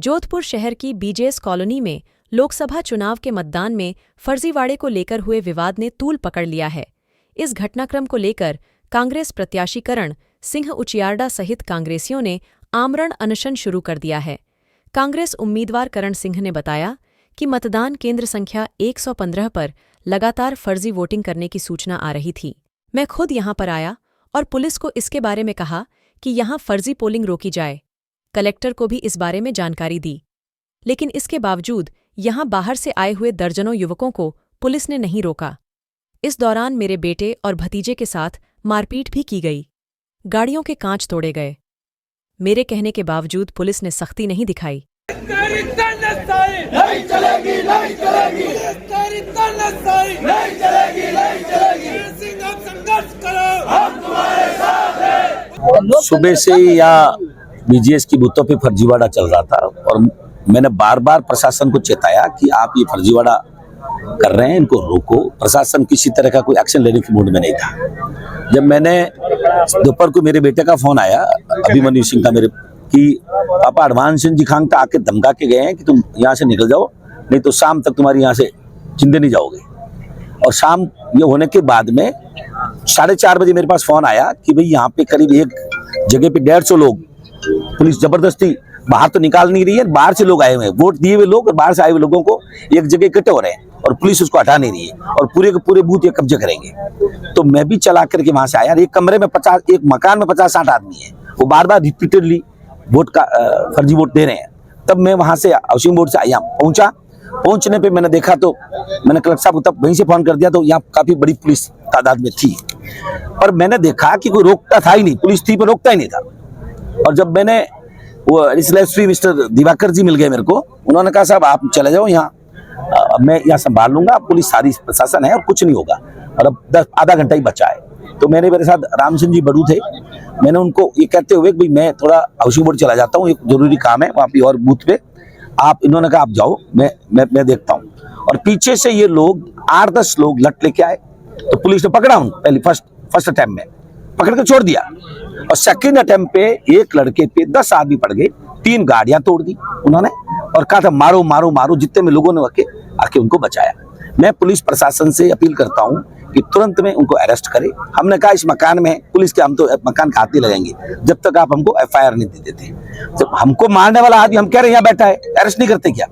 जोधपुर शहर की BJS colony में लोकसभा चुनाव के मतदान में फर्जीवाड़े को लेकर हुए विवाद ने तूल पकड़ लिया है। इस घटनाक्रम को लेकर कांग्रेस प्रत्याशी करण सिंह उचियारडा सहित कांग्रेसियों ने आमरण अनशन शुरू कर दिया है। कांग्रेस उम्मीदवार करण सिंह ने बताया कि मतदान केंद्र संख्या 115 पर लगातार फर्जी वोटिंग करने की सूचना आ रही थी। मैं खुद यहां पर आया और पुलिस को इसके बारे में कहा कि यहां फर्जी पोलिंग रोकी जाए। कलेक्टर को भी इस बारे में जानकारी दी, लेकिन इसके बावजूद यहां बाहर से आए हुए दर्जनों युवकों को पुलिस ने नहीं रोका। इस दौरान मेरे बेटे और भतीजे के साथ मारपीट भी की गई। गाड़ियों के कांच तोड़े गए। मेरे कहने के बावजूद पुलिस ने सख्ती नहीं दिखाई। नहीं चलेगी, नहीं चलेगी, नहीं चलेगी, नहीं चलेगी। सिंह आप संघर्ष करो, हम तुम्हारे साथ हैं। सुबह से यहाँ बीजेएस की बूथों पे फर्जीवाड़ा चल रहा था और मैंने बार बार प्रशासन को चेताया कि आप ये फर्जीवाड़ा कर रहे हैं, इनको रोको। प्रशासन किसी तरह का कोई एक्शन लेने की मूड में नहीं था। जब मैंने दोपहर को मेरे बेटे का फोन आया, अभिमन्यु सिंह का, मेरे कि पापा हनुमान सिंह जी खांगटा आके धमका के गए हैं कि तुम यहाँ से निकल जाओ, नहीं तो शाम तक तुम्हारी यहाँ से जिंदे नहीं जाओगे। और शाम ये होने के बाद में 4:30 बजे मेरे पास फोन आया कि भाई यहाँ पे करीब एक जगह पे 150 लोग, पुलिस जबरदस्ती बाहर तो निकाल नहीं रही है, बाहर से लोग आए हुए हैं, वोट दिए हुए लोग, बाहर से आए हुए लोगों को एक जगह इकट्ठे हो रहे हैं और पुलिस उसको हटा नहीं रही है और पूरे के पूरे बूथ ये कब्जे करेंगे। तो मैं भी चला करके वहां से आया। एक कमरे में 50, एक मकान में 50-60 आदमी है, वो बार बार रिपीटेडली वोट का फर्जी वोट दे रहे हैं। तब मैं वहां से हाउसिंग बोर्ड से यहाँ पहुंचा। पहुंचने पे मैंने देखा तो मैंने कलेक्टर साहब को तब वहीं से फोन कर दिया, तो यहाँ काफी बड़ी पुलिस तादाद में थी। पर मैंने देखा कि कोई रोकता था ही नहीं, पुलिस थी पर रोकता ही नहीं था। और जब मैंने वो एडिशनल एसपी मिस्टर दिवाकर जी मिल गए मेरे को, उन्होंने कहा साहब आप चले जाओ, यहाँ मैं यहाँ संभाल लूंगा, पुलिस सारी प्रशासन है और कुछ नहीं होगा। और अब आधा घंटा ही बचा है। तो मेरे साथ राम सिंह जी बड़ू थे, मैंने उनको ये कहते हुए भाई मैं थोड़ा हाउसिंग बोर्ड चला जाता हूँ, एक जरूरी काम है वहाँ पे और बूथ पे, आप, इन्होंने कहा आप जाओ, मैं देखता हूँ। और पीछे से ये लोग 8-10 लोग लट लेके आए, तो पुलिस ने पकड़ा उनको पहले फर्स्ट अटेम्प्ट में पकड़ के छोड़ दिया। और सेकंड अटेम्प्ट पे एक लड़के पे 10 आदमी पड़ गए, 3 गाड़ियां तोड़ दी उन्होंने और कहा था मारो मारो मारो। जितने में लोगों ने आके उनको बचाया। मैं पुलिस प्रशासन से अपील करता हूं कि तुरंत में उनको अरेस्ट करे। हमने कहा इस मकान में पुलिस के, हम तो मकान के हाथ नहीं लगाएंगे जब तक आप हमको FIR नहीं दे देते। जब हमको मारने वाला आदमी, हम कह रहे हैं यहाँ बैठा है, अरेस्ट नहीं करते क्या?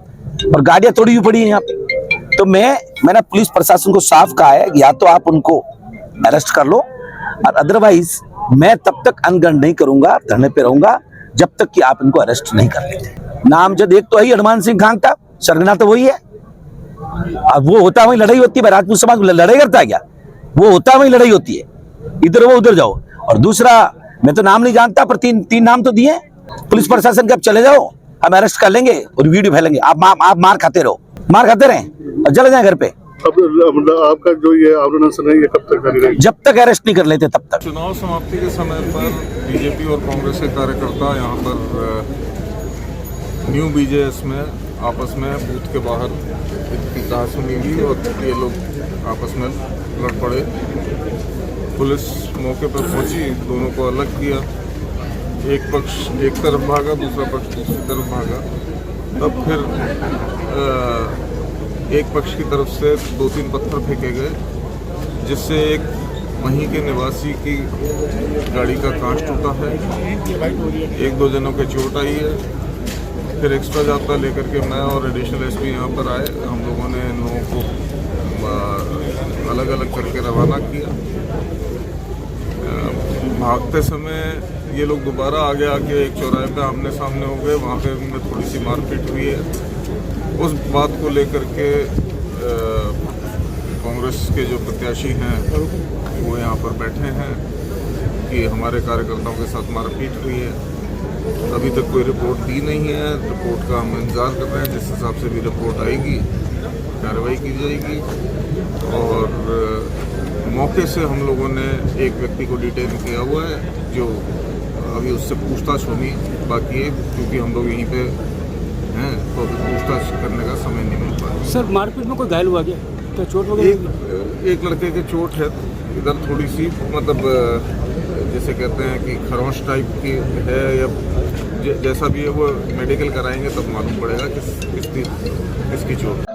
और गाड़ियां तोड़ी हुई पड़ी है यहाँ पे। तो मैंने पुलिस प्रशासन को साफ कहा है या तो आप उनको अरेस्ट कर लो, और अदरवाइज मैं तब तक अनगन नहीं करूंगा, धरने पे रहूंगा जब तक कि आप इनको अरेस्ट नहीं कर लेते। नामजद एक तो है हनुमान सिंह खांगटा, सरगना तो वही है। अब वो होता वही लड़ाई होती है, राजपूत समाज लड़ाई करता है क्या? वो होता वही लड़ाई होती है, इधर वो उधर जाओ। और दूसरा, मैं तो नाम नहीं जानता पर तीन नाम तो दिए पुलिस प्रशासन के, अब चले जाओ, हम अरेस्ट कर लेंगे और वीडियो फैलेंगे। आप मार खाते रहो, मार खाते रहे और चले जाए घर पे। अब आपका जो ये आंदोलन है ये कब तक जारी रहेगा? जब तक अरेस्ट नहीं कर लेते तब तक। चुनाव समाप्ति के समय पर बीजेपी और कांग्रेस के कार्यकर्ता यहाँ पर न्यू बीजेएस में आपस में बूथ के बाहर इत्तेफाक सुनी हुई और ये लोग आपस में लड़ पड़े। पुलिस मौके पर पहुंची, दोनों को अलग किया। एक पक्ष एक तरफ भागा, दूसरा पक्ष दूसरी तरफ भागा। तब फिर एक पक्ष की तरफ से 2-3 पत्थर फेंके गए, जिससे एक वहीं के निवासी की गाड़ी का कांच टूटा है। 1-2 जनों के चोट आई है। फिर एक्स्ट्रा जाब्ता लेकर के मैं और एडिशनल एसपी यहाँ पर आए। हम लोगों ने इन लोगों को अलग अलग करके रवाना किया। भागते समय ये लोग दोबारा आगे आके एक चौराहे पे आमने सामने हो गए, वहाँ पे उनमें थोड़ी सी मारपीट हुई है। उस बात को लेकर के कांग्रेस के जो प्रत्याशी हैं वो यहाँ पर बैठे हैं कि हमारे कार्यकर्ताओं के साथ मारपीट हुई है। अभी तक कोई रिपोर्ट दी नहीं है, रिपोर्ट का हम इंतज़ार कर रहे हैं। जिस हिसाब से भी रिपोर्ट आएगी कार्रवाई की जाएगी। और मौके से हम लोगों ने एक व्यक्ति को डिटेन किया हुआ है, जो अभी उससे पूछताछ होनी बाकी है, क्योंकि हम लोग यहीं पे हैं तो अभी पूछताछ करने का समय नहीं मिल पा। सर मारपीट में कोई घायल हुआ क्या? तो चोट वगैरह? एक लड़के के चोट है इधर, थोड़ी सी मतलब जैसे कहते हैं कि खरोंच टाइप की है, या जैसा भी है वो मेडिकल कराएंगे तब मालूम पड़ेगा किसकी चोट।